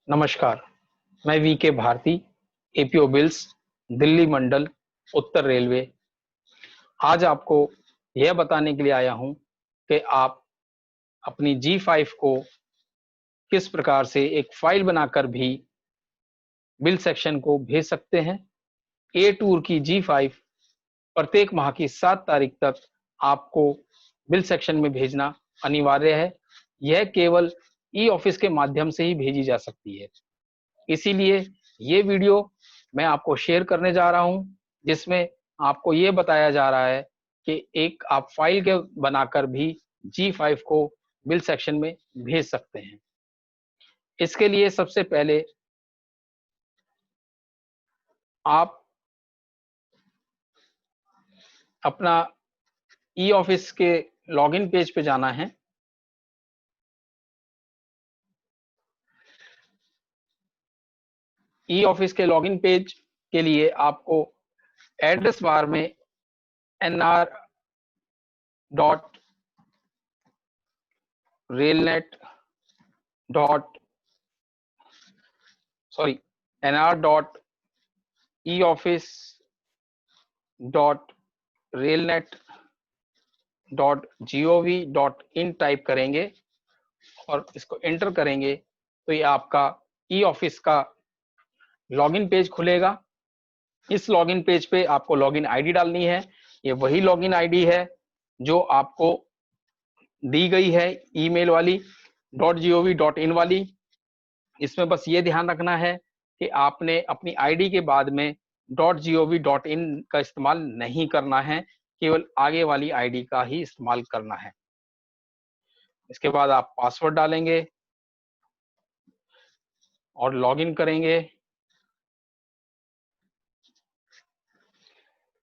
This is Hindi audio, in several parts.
नमस्कार, मैं VK Bharti, APO bills, Delhi मंडल, उत्तर रेलवे। आज आपको यह बताने के लिए आया हूं कि आप अपनी G5 को किस प्रकार से एक फाइल बनाकर भी बिल सेक्शन को भेज सकते हैं। ए टूर की G5 प्रत्येक माह की 7 तारीख तक आपको बिल सेक्शन में भेजना अनिवार्य है। यह केवल ई ऑफिस के माध्यम से ही भेजी जा सकती है। इसीलिए ये वीडियो मैं आपको शेयर करने जा रहा हूं, जिसमें आपको ये बताया जा रहा है कि एक आप फाइल के बनाकर भी G5 को बिल सेक्शन में भेज सकते हैं। इसके लिए सबसे पहले आप अपना ई ऑफिस के लॉगिन पेज पे जाना है। ई ऑफिस के लॉगिन पेज के लिए आपको एड्रेस बार में nr.eoffice.railnet.gov.in टाइप करेंगे और इसको एंटर करेंगे तो ये आपका ई ऑफिस का लॉगिन पेज खुलेगा। इस लॉगिन पेज पे आपको लॉगिन आईडी डालनी है। ये वही लॉगिन आईडी है जो आपको दी गई है ईमेल वाली .gov.in वाली। इसमें बस ये ध्यान रखना है कि आपने अपनी आईडी के बाद में .gov.in का इस्तेमाल नहीं करना है, केवल आगे वाली आईडी का ही इस्तेमाल करना है। इसके बाद आप पासवर्ड डालेंगे और लॉगिन करेंगे।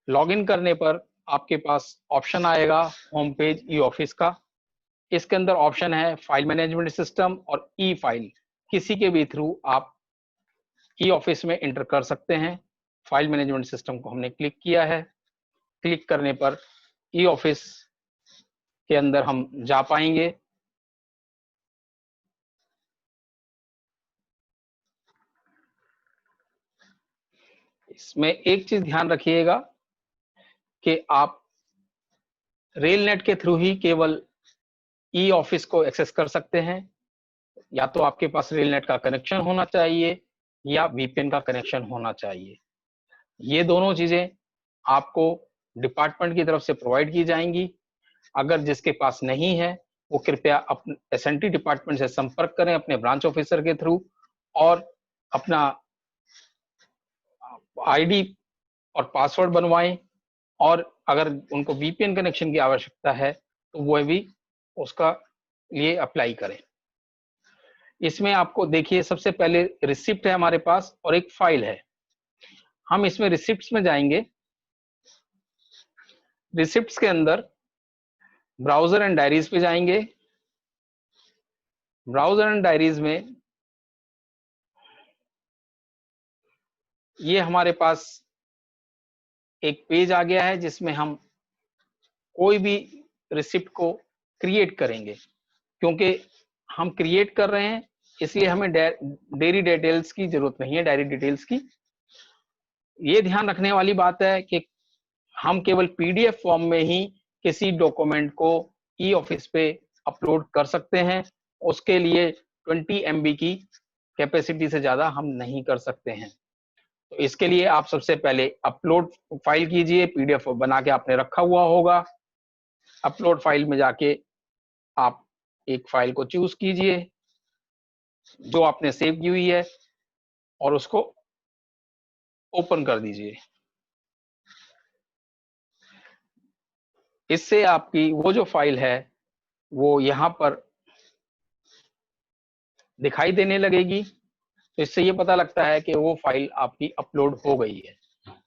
लॉगिन करने पर आपके पास ऑप्शन आएगा होम पेज ई ऑफिस का। इसके अंदर ऑप्शन है फाइल मैनेजमेंट सिस्टम और ई फाइल। किसी के भी थ्रू आप ई ऑफिस में एंटर कर सकते हैं। फाइल मैनेजमेंट सिस्टम को हमने क्लिक किया है। क्लिक करने पर ई ऑफिस के अंदर हम जा पाएंगे। इसमें एक चीज ध्यान रखिएगा कि आप रेलनेट के थ्रू ही केवल ई ऑफिस को एक्सेस कर सकते हैं। या तो आपके पास रेलनेट का कनेक्शन होना चाहिए या वीपीएन का कनेक्शन होना चाहिए। ये दोनों चीजें आपको डिपार्टमेंट की तरफ से प्रोवाइड की जाएंगी। अगर जिसके पास नहीं है वो कृपया अपने एसएनटी डिपार्टमेंट से संपर्क करें अपने ब्रांच ऑफिसर के थ्रू और अपना आईडी और पासवर्ड बनवाएं। और अगर उनको वीपीएन कनेक्शन की आवश्यकता है तो वो भी उसका लिए अप्लाई करें। इसमें आपको देखिए सबसे पहले रिसिप्ट है हमारे पास और एक फाइल है। हम इसमें रिसिप्ट्स में जाएंगे। रिसिप्ट्स के अंदर ब्राउजर एंड डायरीज पे जाएंगे। ब्राउजर एंड डायरीज में ये हमारे पास एक पेज आ गया है जिसमें हम कोई भी रिसिप्ट को क्रिएट करेंगे। क्योंकि हम क्रिएट कर रहे हैं इसलिए हमें डेयरी डिटेल्स की जरूरत नहीं है, डायरी डिटेल्स की। ये ध्यान रखने वाली बात है कि हम केवल पीडीएफ फॉर्म में ही किसी डॉक्यूमेंट को ई ऑफिस पे अपलोड कर सकते हैं। उसके लिए 20 MB की कैपेसिटी से ज्यादा हम नहीं कर सकते हैं। तो इसके लिए आप सबसे पहले अपलोड फाइल कीजिए। पीडीएफ बना के आपने रखा हुआ होगा। अपलोड फाइल में जाके आप एक फाइल को चूज कीजिए जो आपने सेव की हुई है और उसको ओपन कर दीजिए। इससे आपकी वो जो फाइल है वो यहाँ पर दिखाई देने लगेगी। तो इससे ये पता लगता है कि वो फाइल आपकी अपलोड हो गई है।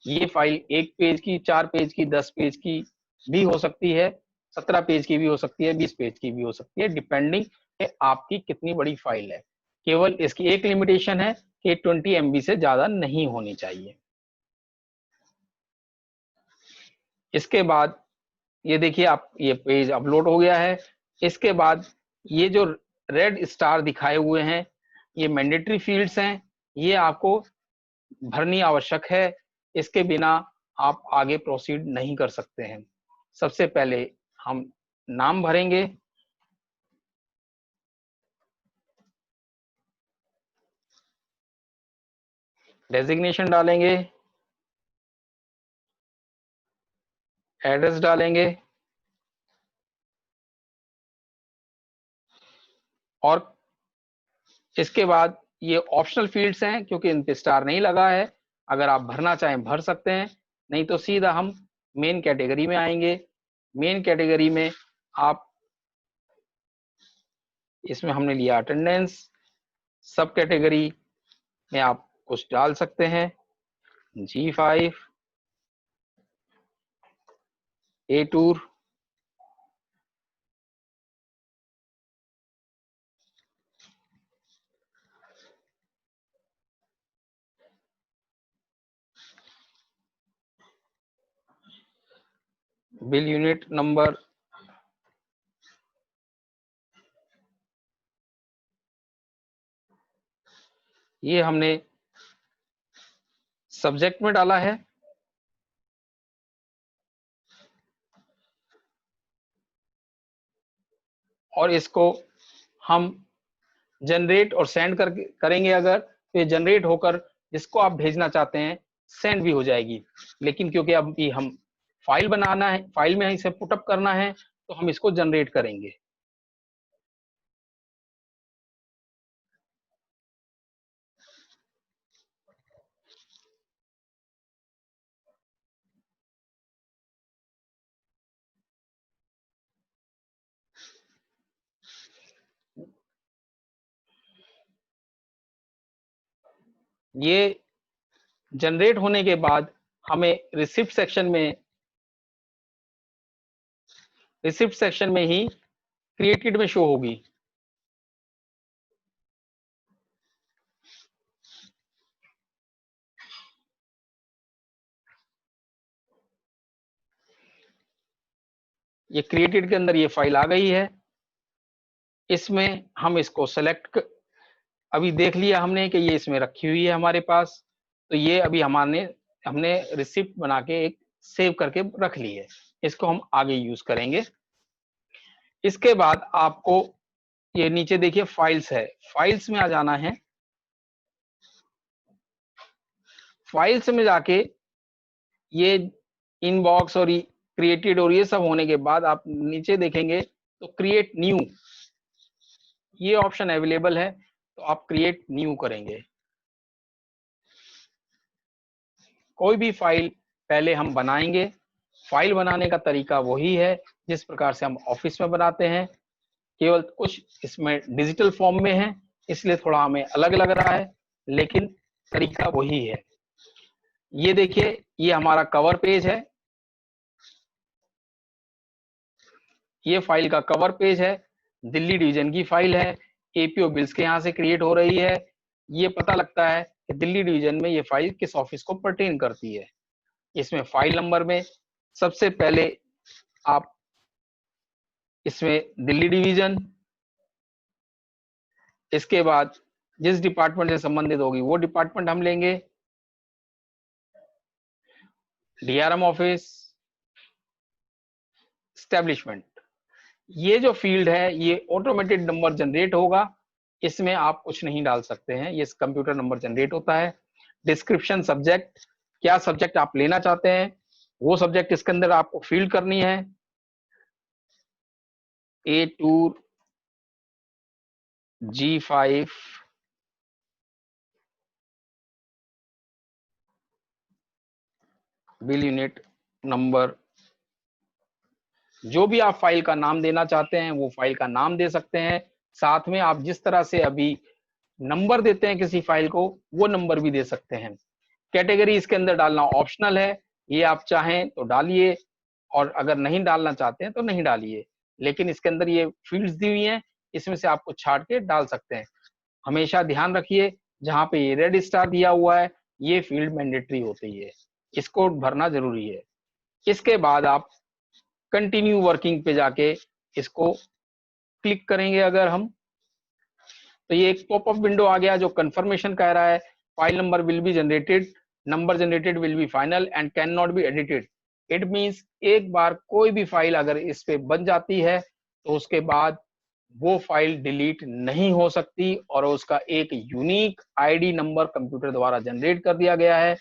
ये फाइल 1 पेज की, 4 पेज की, 10 पेज की भी हो सकती है, 17 पेज की भी हो सकती है, 20 पेज की भी हो सकती है, डिपेंडिंग कि आपकी कितनी बड़ी फाइल है। केवल इसकी एक लिमिटेशन है कि 20 MB से ज्यादा नहीं होनी चाहिए। इसके बाद ये देखिए आप ये पेज अपलोड हो गया है। इसके बाद ये जो रेड स्टार दिखाए हुए हैं ये मैंडेटरी फील्ड्स हैं, ये आपको भरनी आवश्यक है, इसके बिना आप आगे प्रोसीड नहीं कर सकते हैं। सबसे पहले हम नाम भरेंगे, डेजिग्नेशन डालेंगे, एड्रेस डालेंगे और इसके बाद ये ऑप्शनल फील्ड्स हैं क्योंकि इन पे स्टार नहीं लगा है, अगर आप भरना चाहें भर सकते हैं, नहीं तो सीधा हम मेन कैटेगरी में आएंगे। मेन कैटेगरी में आप, इसमें हमने लिया अटेंडेंस, सब कैटेगरी में आप कुछ डाल सकते हैं, G5, ए टूर, बिल यूनिट नंबर, ये हमने सब्जेक्ट में डाला है। और इसको हम जनरेट और सेंड करेंगे अगर, तो ये जनरेट होकर जिसको आप भेजना चाहते हैं सेंड भी हो जाएगी। लेकिन क्योंकि अभी हम फाइल बनाना है, फाइल में इसे पुटअप करना है, तो हम इसको जनरेट करेंगे। ये जनरेट होने के बाद हमें रिसिप्ट सेक्शन में ही क्रिएटेड में शो होगी। ये क्रिएटेड के अंदर ये फाइल आ गई है, इसमें हम इसको सेलेक्ट, अभी देख लिया हमने कि ये इसमें रखी हुई है हमारे पास, तो ये अभी हमने रिसिप्ट बना के एक सेव करके रख ली है, इसको हम आगे यूज करेंगे। इसके बाद आपको ये नीचे देखिए फाइल्स है, फाइल्स में आ जाना है। फाइल्स में जाके ये इनबॉक्स और क्रिएटेड और ये सब होने के बाद आप नीचे देखेंगे तो क्रिएट न्यू, ये ऑप्शन अवेलेबल है, तो आप क्रिएट न्यू करेंगे। कोई भी फाइल पहले हम बनाएंगे, फाइल बनाने का तरीका वही है जिस प्रकार से हम ऑफिस में बनाते हैं, केवल कुछ इसमें डिजिटल फॉर्म में है, इसलिए थोड़ा हमें अलग लग रहा है, लेकिन तरीका वही है। ये देखिए, ये हमारा कवर पेज है, ये फाइल का कवर पेज है, दिल्ली डिवीजन की फाइल है, एपीओ बिल्स के यहाँ से क्रिएट हो रही है। ये पता लगता है कि दिल्ली डिवीजन में ये फाइल किस ऑफिस को पर्टेन करती है। इसमें फाइल नंबर में सबसे पहले आप इसमें दिल्ली डिवीजन, इसके बाद जिस डिपार्टमेंट से संबंधित होगी वो डिपार्टमेंट हम लेंगे, डीआरएम ऑफिस, एस्टेब्लिशमेंट। ये जो फील्ड है ये ऑटोमेटेड नंबर जनरेट होगा, इसमें आप कुछ नहीं डाल सकते हैं, ये कंप्यूटर नंबर जनरेट होता है। डिस्क्रिप्शन सब्जेक्ट, क्या सब्जेक्ट आप लेना चाहते हैं वो सब्जेक्ट इसके अंदर आपको फील्ड करनी है। A tour, G5, bill unit number, जो भी आप फाइल का नाम देना चाहते हैं वो फाइल का नाम दे सकते हैं। साथ में आप जिस तरह से अभी नंबर देते हैं किसी फाइल को, वो नंबर भी दे सकते हैं। कैटेगरी इसके अंदर डालना ऑप्शनल है, ये आप चाहें तो डालिए और अगर नहीं डालना चाहते हैं तो नहीं डालिए, लेकिन इसके अंदर ये फील्ड्स दी हुई हैं, इसमें से आपको छाट के डाल सकते हैं। हमेशा ध्यान रखिए जहां पे ये रेड स्टार दिया हुआ है ये फील्ड मैंडेटरी होती है, इसको भरना जरूरी है। इसके बाद आप कंटिन्यू वर्किंग पे जाके इसको क्लिक करेंगे अगर हम, तो ये एक पॉपअप विंडो आ गया जो कंफर्मेशन कह रहा है file number will be generated, number generated will be final and can not be edited. It means एक बार कोई भी फाइल अगर इस पे बन जाती है तो उसके बाद वो फाइल डिलीट नहीं हो सकती और उसका एक यूनिक आईडी नंबर कंप्यूटर द्वारा जनरेट कर दिया गया है।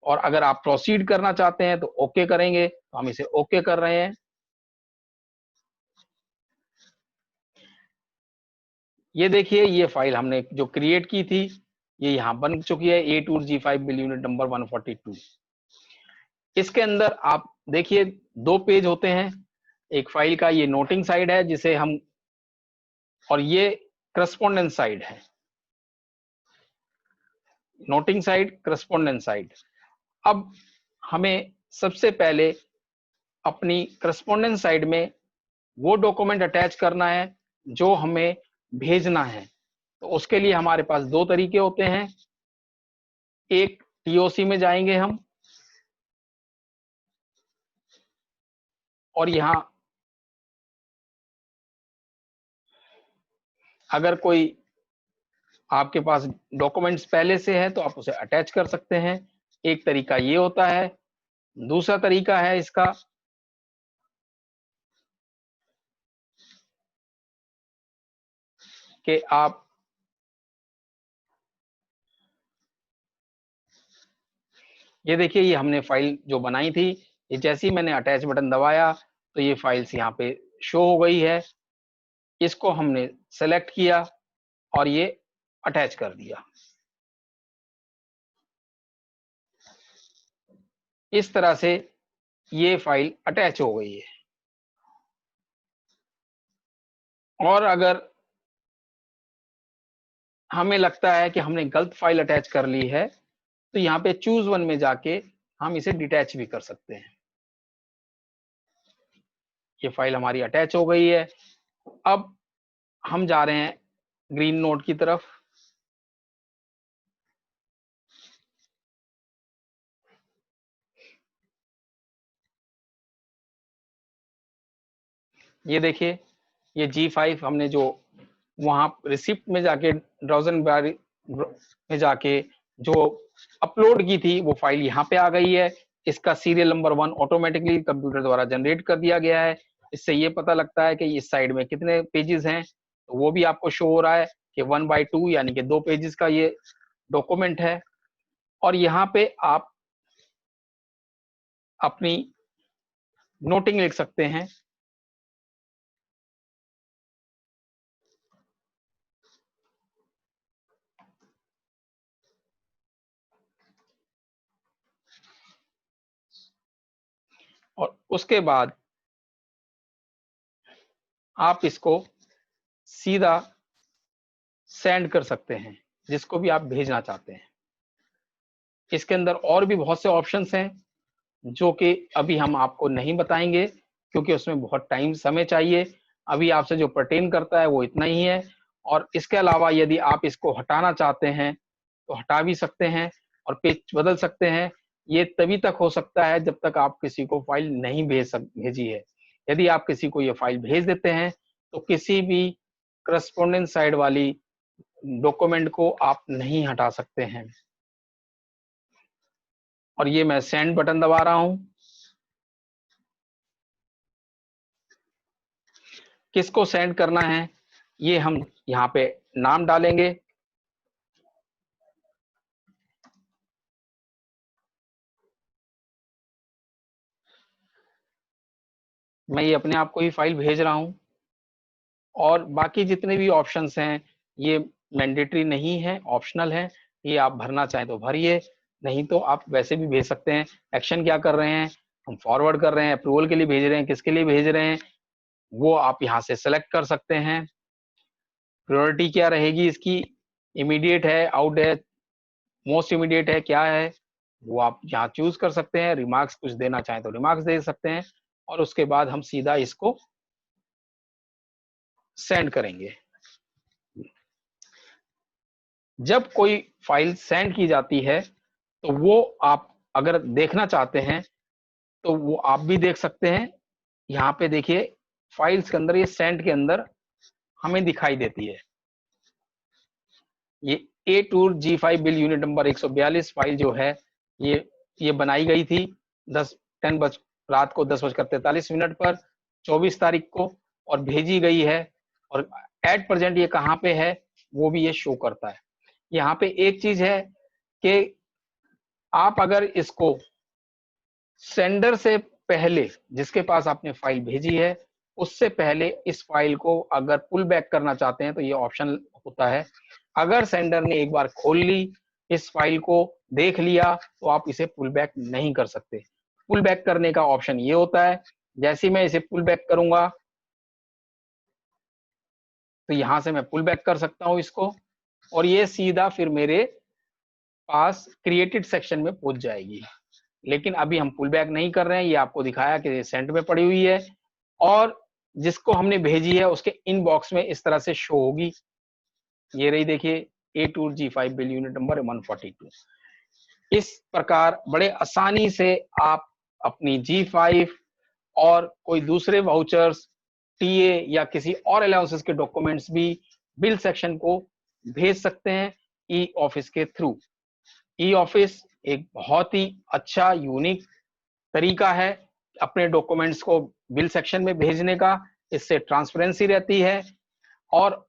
और अगर आप प्रोसीड करना चाहते हैं तो ओके करेंगे, तो हम इसे ओके कर रहे हैं। ये देखिए ये फाइल हमने जो क्रिएट की थी ये यहाँ बन चुकी है, A2G5 बिल यूनिट नंबर 142। इसके अंदर आप देखिए दो पेज होते हैं, एक फाइल का ये नोटिंग साइड है जिसे हम, और ये करस्पॉन्डेंस साइड है, नोटिंग साइड, करस्पॉन्डेंस साइड। अब हमें सबसे पहले अपनी करस्पॉन्डेंस साइड में वो डॉक्यूमेंट अटैच करना है जो हमें भेजना है। तो उसके लिए हमारे पास दो तरीके होते हैं, एक TOC में जाएंगे हम और यहाँ अगर कोई आपके पास डॉक्यूमेंट्स पहले से है तो आप उसे अटैच कर सकते हैं, एक तरीका ये होता है। दूसरा तरीका है इसका कि आप ये देखिए ये हमने फाइल जो बनाई थी, ये जैसे ही मैंने अटैच बटन दबाया तो ये फाइल्स यहाँ पे शो हो गई है। इसको हमने सेलेक्ट किया और ये अटैच कर दिया। इस तरह से ये फाइल अटैच हो गई है। और अगर हमें लगता है कि हमने गलत फाइल अटैच कर ली है तो यहाँ पे चूज वन में जाके हम इसे डिटैच भी कर सकते हैं। ये फाइल हमारी अटैच हो गई है। अब हम जा रहे हैं ग्रीन नोट की तरफ। ये देखिए ये G5 हमने जो वहां रिसिप्ट में जाके ड्राउजन में जाके जो अपलोड की थी वो फाइल यहाँ पे आ गई है। इसका सीरियल नंबर 1 ऑटोमेटिकली कंप्यूटर द्वारा जनरेट कर दिया गया है। इससे ये पता लगता है कि इस साइड में कितने पेजेस हैं, तो वो भी आपको शो हो रहा है कि 1/2 यानी कि 2 पेजेस का ये डॉक्यूमेंट है। और यहाँ पे आप अपनी नोटिंग लिख सकते हैं। और उसके बाद आप इसको सीधा सेंड कर सकते हैं जिसको भी आप भेजना चाहते हैं। इसके अंदर और भी बहुत से ऑप्शंस हैं जो कि अभी हम आपको नहीं बताएंगे क्योंकि उसमें बहुत टाइम समय चाहिए। अभी आपसे जो पर्टेन करता है वो इतना ही है। और इसके अलावा यदि आप इसको हटाना चाहते हैं तो हटा भी सकते हैं और पेज बदल सकते हैं। ये तभी तक हो सकता है जब तक आप किसी को फाइल नहीं भेजी है। यदि आप किसी को ये फाइल भेज देते हैं तो किसी भी करस्पॉन्डेंस साइड वाली डॉक्यूमेंट को आप नहीं हटा सकते हैं। और ये मैं सेंड बटन दबा रहा हूं। किसको सेंड करना है ये हम यहाँ पे नाम डालेंगे। मैं ये अपने आप को ही फाइल भेज रहा हूं। और बाकी जितने भी ऑप्शंस हैं ये मैंडेटरी नहीं है, ऑप्शनल है। ये आप भरना चाहें तो भरिए, नहीं तो आप वैसे भी भेज सकते हैं। एक्शन क्या कर रहे हैं, हम फॉरवर्ड कर रहे हैं, अप्रूवल के लिए भेज रहे हैं, किसके लिए भेज रहे हैं वो आप यहाँ से सेलेक्ट कर सकते हैं। प्रायोरिटी क्या रहेगी इसकी, इमीडिएट है, आउट है, मोस्ट इमीडिएट है, क्या है वो आप यहाँ चूज कर सकते हैं। रिमार्क्स कुछ देना चाहें तो रिमार्क्स दे सकते हैं। और उसके बाद हम सीधा इसको सेंड करेंगे। जब कोई फाइल सेंड की जाती है तो वो आप अगर देखना चाहते हैं तो वो आप भी देख सकते हैं। यहाँ पे देखिए फाइल्स के अंदर ये सेंड के अंदर हमें दिखाई देती है। ये A tour G5 bill unit number 142 file जो है ये बनाई गई थी रात को 10:43 पर 24 तारीख को और भेजी गई है। और एट प्रेजेंट ये कहाँ पे है वो भी ये शो करता है। यहाँ पे एक चीज है कि आप अगर इसको सेंडर से पहले, जिसके पास आपने फाइल भेजी है उससे पहले इस फाइल को अगर पुल बैक करना चाहते हैं तो ये ऑप्शन होता है। अगर सेंडर ने एक बार खोल ली, इस फाइल को देख लिया, तो आप इसे पुल बैक नहीं कर सकते। पुल बैक करने का ऑप्शन ये होता है, जैसे मैं इसे पुल बैक करूंगा तो यहां से मैं पुल बैक कर सकता हूं इसको, और ये सीधा फिर मेरे पास क्रिएटेड सेक्शन में पहुंच जाएगी। लेकिन अभी हम पुल बैक नहीं कर रहे हैं, ये आपको दिखाया कि सेंट में पड़ी हुई है और जिसको हमने भेजी है उसके इनबॉक्स में इस तरह से शो होगी। ये रही देखिए A tour G5 bill unit number 142। इस प्रकार बड़े आसानी से आप अपनी G5 और कोई दूसरे वाउचर्स, टीए या किसी और अलाउंसेस के डॉक्यूमेंट्स भी बिल सेक्शन को भेज सकते हैं ई ऑफिस के थ्रू। ई ऑफिस एक बहुत ही अच्छा यूनिक तरीका है अपने डॉक्यूमेंट्स को बिल सेक्शन में भेजने का। इससे ट्रांसपेरेंसी रहती है और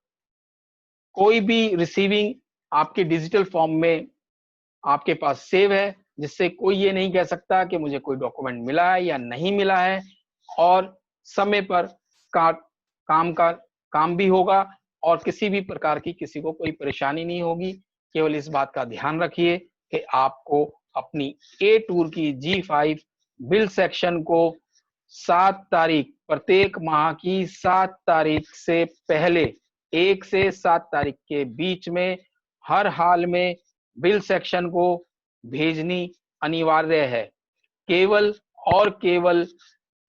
कोई भी रिसीविंग आपके डिजिटल फॉर्म में आपके पास सेव है, जिससे कोई ये नहीं कह सकता कि मुझे कोई डॉक्यूमेंट मिला है या नहीं मिला है। और समय पर काम भी होगा और किसी भी प्रकार की किसी को कोई परेशानी नहीं होगी। केवल इस बात का ध्यान रखिए कि आपको अपनी ए टूर की G5 बिल सेक्शन को 7 तारीख, प्रत्येक माह की 7 तारीख से पहले 1 से 7 तारीख के बीच में हर हाल में बिल सेक्शन को भेजनी अनिवार्य है। केवल और केवल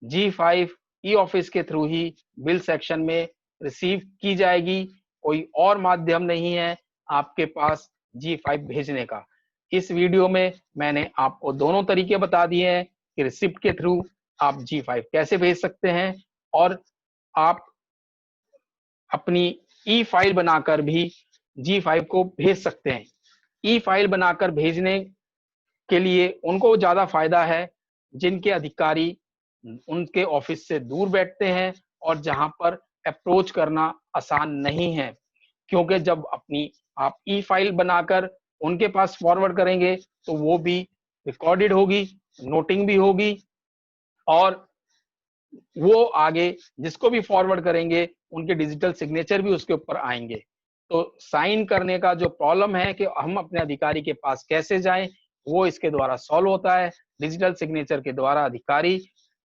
G5 ई ऑफिस के थ्रू ही बिल सेक्शन में रिसीव की जाएगी। कोई और माध्यम नहीं है आपके पास G5 भेजने का। इस वीडियो में मैंने आपको दोनों तरीके बता दिए हैं कि रिसिप्ट के थ्रू आप G5 कैसे भेज सकते हैं और आप अपनी ई फाइल बनाकर भी G5 को भेज सकते हैं। ई फाइल बनाकर भेजने के लिए उनको ज्यादा फायदा है जिनके अधिकारी उनके ऑफिस से दूर बैठते हैं और जहां पर अप्रोच करना आसान नहीं है। क्योंकि जब अपनी आप ई फाइल बनाकर उनके पास फॉरवर्ड करेंगे तो वो भी रिकॉर्डेड होगी, नोटिंग भी होगी और वो आगे जिसको भी फॉरवर्ड करेंगे उनके डिजिटल सिग्नेचर भी उसके ऊपर आएंगे। तो साइन करने का जो प्रॉब्लम है कि हम अपने अधिकारी के पास कैसे जाएं, वो इसके द्वारा सॉल्व होता है। डिजिटल सिग्नेचर के द्वारा अधिकारी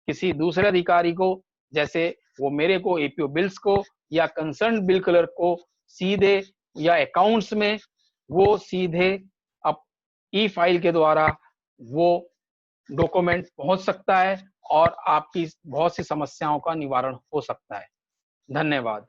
किसी दूसरे अधिकारी को, जैसे वो मेरे को एपीओ बिल्स को या कंसर्न बिल क्लर्क को सीधे या अकाउंट्स में वो सीधे अब ई फाइल के द्वारा वो डॉक्यूमेंट पहुंच सकता है और आपकी बहुत सी समस्याओं का निवारण हो सकता है। धन्यवाद।